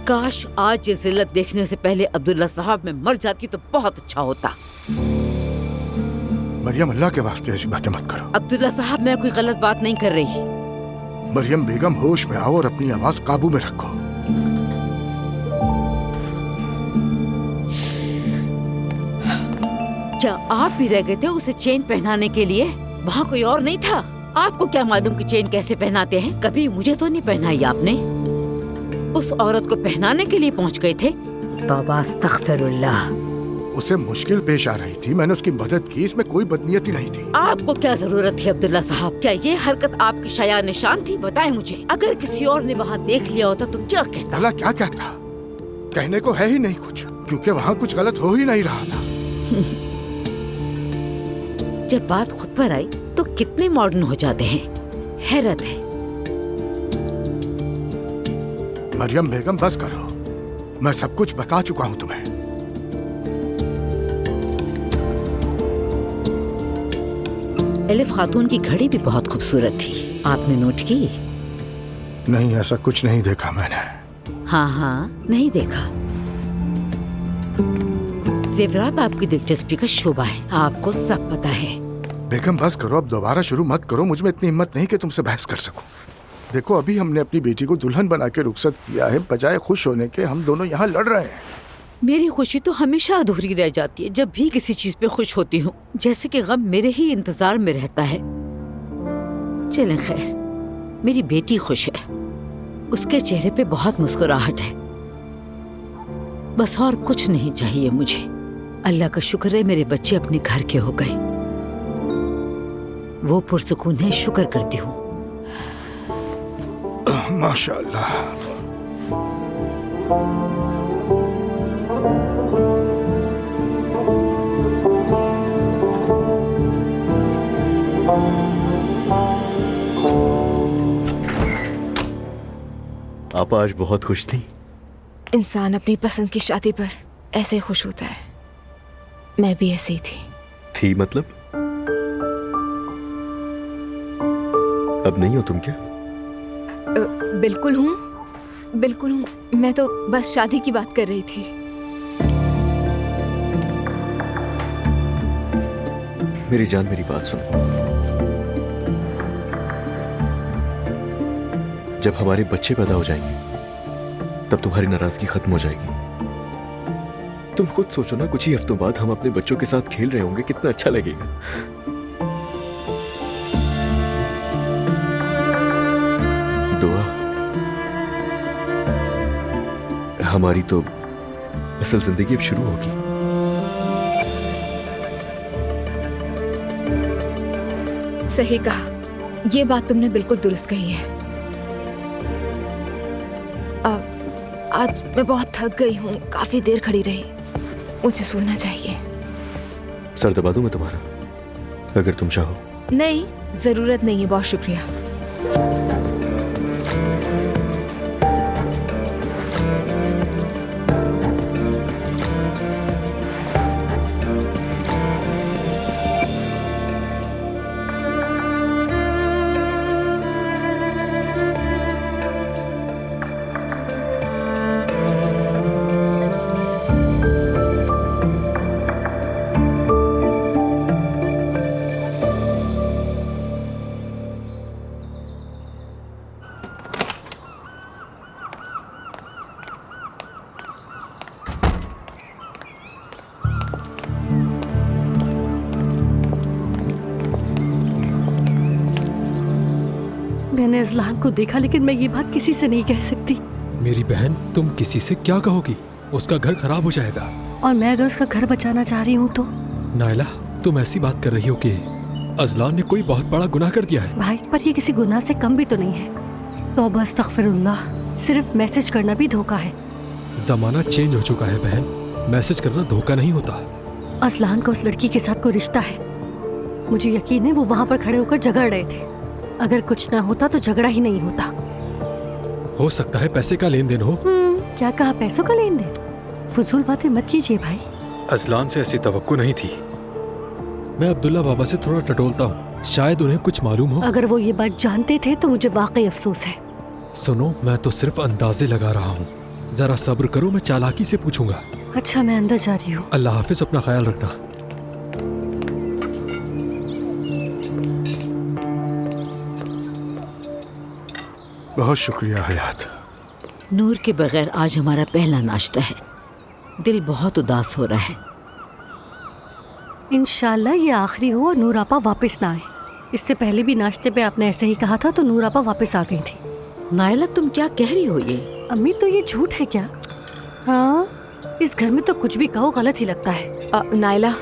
काश आज ये जिल्लत देखने से पहले अब्दुल्ला साहब मैं मर जाती तो बहुत अच्छा होता। मरियम, अल्लाह के वास्ते ऐसी बातें मत करो। अब्दुल्ला साहब, मैं कोई गलत बात नहीं कर रही। मरियम बेगम, होश में आओ और अपनी आवाज काबू में रखो। क्या आप भी रह गए थे उसे चेन पहनाने के लिए? वहाँ कोई और नहीं था? आपको क्या मालूम कि चेन कैसे पहनाते हैं? कभी मुझे तो नहीं पहनाई आपने। उस औरत को पहनाने के लिए पहुँच गए थे। तौबा अस्तगफिरुल्लाह। उसे मुश्किल पेश आ रही थी, मैंने उसकी मदद की, इसमें कोई बदनीयती नहीं थी। आपको क्या जरूरत थी अब्दुल्ला साहब? क्या ये हरकत आपकी शाया निशान थी? बताएं मुझे। अगर किसी और ने वहाँ देख लिया होता तो क्या कहता? भला क्या कहता? कहने को है ही नहीं कुछ, क्योंकि वहाँ कुछ गलत हो ही नहीं रहा था। जब बात खुद पर आई तो कितने मॉडर्न हो जाते हैं, हैरत है। मरियम बेगम, बस करो, मैं सब कुछ बता चुका हूँ तुम्हें। एलिफ खातून की घड़ी भी बहुत खूबसूरत थी, आपने नोट की? नहीं, ऐसा कुछ नहीं देखा मैंने। हाँ हाँ, नहीं देखा। जेवरात आपकी दिलचस्पी का शोबा है, आपको सब पता है। बेगम बस करो, अब दोबारा शुरू मत करो। मुझ में इतनी हिम्मत नहीं कि तुमसे बहस कर सकूं। देखो, अभी हमने अपनी बेटी को दुल्हन बना के रुखसत किया है, बजाय खुश होने के हम दोनों यहाँ लड़ रहे हैं। मेरी खुशी तो हमेशा अधूरी रह जाती है जब भी किसी चीज पे खुश होती हूँ, जैसे कि गम मेरे ही इंतजार में रहता है। चलें खैर, मेरी बेटी खुश है, उसके चेहरे पे बहुत मुस्कुराहट है, बस और कुछ नहीं चाहिए मुझे। अल्लाह का शुक्र है मेरे बच्चे अपने घर के हो गए, वो पुरसुकून है, शुक्र करती हूँ। माशाअल्लाह। आप आज बहुत खुश थी। इंसान अपनी पसंद की शादी पर ऐसे ही खुश होता है। मैं भी ऐसे ही थी मतलब? अब नहीं हो तुम क्या? बिल्कुल हूँ, बिल्कुल हूँ। मैं तो बस शादी की बात कर रही थी। मेरी जान, मेरी बात सुनो। जब हमारे बच्चे पैदा हो जाएंगे तब तुम्हारी नाराजगी खत्म हो जाएगी। तुम खुद सोचो ना, कुछ ही हफ्तों बाद हम अपने बच्चों के साथ खेल रहे होंगे, कितना अच्छा लगेगा। दुआ हमारी तो असल जिंदगी अब शुरू होगी। सही कहा, ये बात तुमने बिल्कुल दुरुस्त कही है। आज मैं बहुत थक गई हूँ, काफी देर खड़ी रही, मुझे सोना चाहिए। सर दबा दूं मैं तुम्हारा, अगर तुम चाहो। नहीं, जरूरत नहीं है, बहुत शुक्रिया। मैंने अजलान को देखा, लेकिन मैं ये बात किसी से नहीं कह सकती। मेरी बहन, तुम किसी से क्या कहोगी? उसका घर खराब हो जाएगा। और मैं अगर उसका घर बचाना चाह रही हूँ तो? नायला, तुम ऐसी बात कर रही हो कि अजलान ने कोई बहुत बड़ा गुनाह कर दिया है। भाई, पर ये किसी गुनाह से कम भी तो नहीं है। तौबा अस्तगफिरुल्लाह, सिर्फ मैसेज करना भी धोखा है। जमाना चेंज हो चुका है बहन, मैसेज करना धोखा नहीं होता। अजलान का उस लड़की के साथ कोई रिश्ता है, मुझे यकीन है वो वहाँ पर खड़े होकर झगड़ रहे थे। अगर कुछ ना होता तो झगड़ा ही नहीं होता। हो सकता है पैसे का लेन देन हो। क्या कहा? पैसों का लेन देन? फजूल बातें मत कीजिए भाई। अजलान से ऐसी तवक्को नहीं थी। मैं अब्दुल्ला बाबा से थोड़ा टटोलता हूँ, शायद उन्हें कुछ मालूम हो। अगर वो ये बात जानते थे तो मुझे वाकई अफसोस है। सुनो, मैं तो सिर्फ अंदाजे लगा रहा हूँ। जरा सब्र करो, मैं चालाकी से पूछूंगा। अच्छा, मैं अंदर जा रही हूँ। अल्लाह हाफिज, अपना ख्याल रखना। बहुत शुक्रिया हयात। नूर के बगैर आज हमारा पहला नाश्ता है। दिल बहुत उदास हो रहा है। इंशाल्लाह ये आखिरी हो और नूर आपा वापस ना आए। इससे पहले भी नाश्ते पे आपने ऐसे ही कहा था तो नूर आपा वापस आ गई थी। नायला, तुम क्या कह रही हो ये? अम्मी, तो ये झूठ है क्या? हाँ, इस घर में तो कुछ भी कहो गलत ही लगता है। नायला,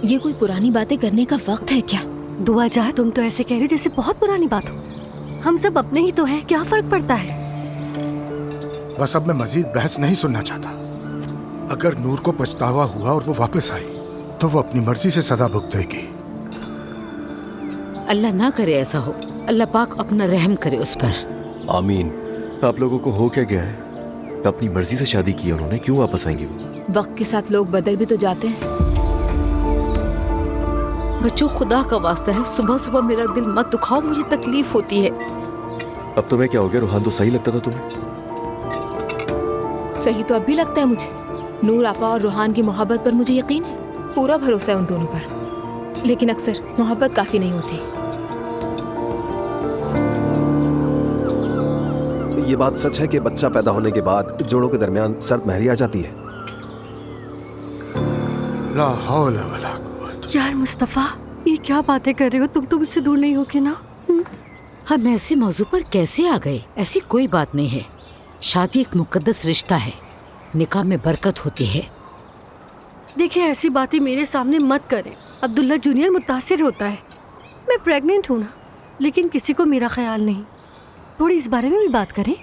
ये कोई पुरानी बातें करने का वक्त है क्या? दुआ जा, तुम तो ऐसे कह रही जैसे बहुत पुरानी बात हो। हम सब अपने ही तो हैं, क्या फर्क पड़ता है? बस अब मैं मजीद बहस नहीं सुनना चाहता। अगर नूर को पछतावा हुआ और वो वापस आई तो वो अपनी मर्जी से सजा भुगतेगी। अल्लाह ना करे ऐसा हो। अल्लाह पाक अपना रहम करे उस पर। आमीन। आप लोगों को हो क्या गया है? अपनी मर्जी से शादी की है उन्होंने, क्यों वापस आएंगे वो? वक्त के साथ लोग बदल भी तो जाते हैं। बच्चों, खुदा का वास्ता है, सुबह सुबह मेरा दिल मत दुखाओ, मुझे तकलीफ होती है। अब तुम्हें क्या हो गया? रूहान तो सही लगता था तुम्हें। सही तो अब भी लगता है मुझे। नूर आपा और रूहान की मोहब्बत पर मुझे यकीन है, पूरा भरोसा है उन दोनों पर। लेकिन अक्सर मोहब्बत काफी नहीं होती। ये बात सच है कि बच्चा पैदा होने के बाद जोड़ों के दरमियान सर्द महरी आ जाती है। ला हौला वला कुव्वत। यार मुस्तफा, ये क्या बातें कर रहे हो? तुम तो मुझसे दूर नहीं होगे ना? हम ऐसे मौजू पर कैसे आ गए? ऐसी कोई बात नहीं है। शादी एक मुकद्दस रिश्ता है, निकाह में बरकत होती है। देखिए, ऐसी बातें मेरे सामने मत करें। अब्दुल्ला जूनियर मुतासिर होता है। मैं प्रेग्नेंट हूँ ना, लेकिन किसी को मेरा ख्याल नहीं। थोड़ी इस बारे में भी बात करें।